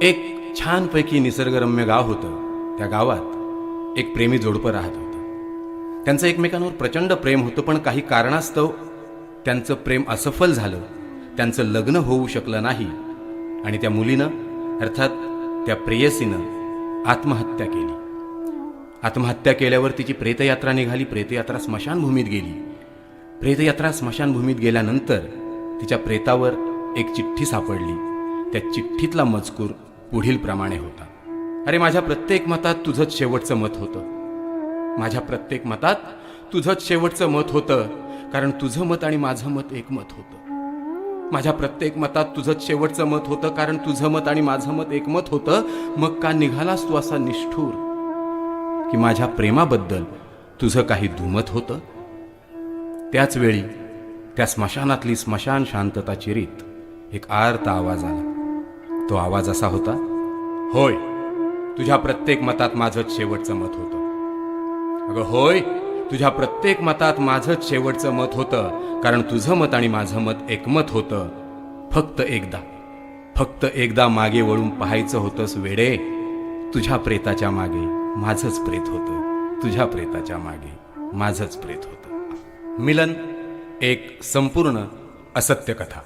एक छानपैकी निसर्गरम्य गाव होतं. त्या गावात एक प्रेमी जोडपं राहत होतं. त्यांचं एकमेकांवर प्रचंड प्रेम होतं, पण काही कारणास्तव त्यांचं प्रेम असफल झालं. त्यांचं लग्न होऊ शकलं नाही आणि त्या मुलीनं अर्थात त्या प्रेयसीनं आत्महत्या केली. आत्महत्या केल्यावर तिची प्रेतयात्रा निघाली. प्रेतयात्रा स्मशानभूमीत गेली. प्रेतयात्रा स्मशानभूमीत गेल्यानंतर तिच्या प्रेतावर एक चिठ्ठी सापडली. त्या चिठ्ठीतला मजकूर पुढील प्रमाणे होता. अरे, माझ्या प्रत्येक मतात तुझंच शेवटचं मत होतं. माझ्या प्रत्येक मतात तुझंच शेवटचं मत होतं, कारण तुझं मत आणि माझं मत एक मत होतं. माझ्या प्रत्येक मतात तुझंच शेवटचं मत होतं, कारण तुझं मत आणि माझं मत एक मत होतं. मग का निघालास तू असा निष्ठूर, की माझ्या प्रेमाबद्दल तुझं काही दुमत होतं? त्याच वेळी त्या स्मशानातली स्मशान शांतता चिरीत एक आर्त आवाज आला. तो आवाज असा होता, होय, तुझ्या प्रत्येक मतात माझंच शेवटचं मत होतं. अगं होय, तुझ्या प्रत्येक मतात माझंच शेवटचं मत होतं, कारण तुझं मत आणि माझं मत एकमत होतं. फक्त एकदा मागे वळून पाहायचं होतंस वेडे. तुझ्या प्रेताच्या मागे माझंच प्रेत होतं. तुझ्या प्रेताच्या मागे माझंच प्रेत होतं. मिलन, एक संपूर्ण असत्य कथा.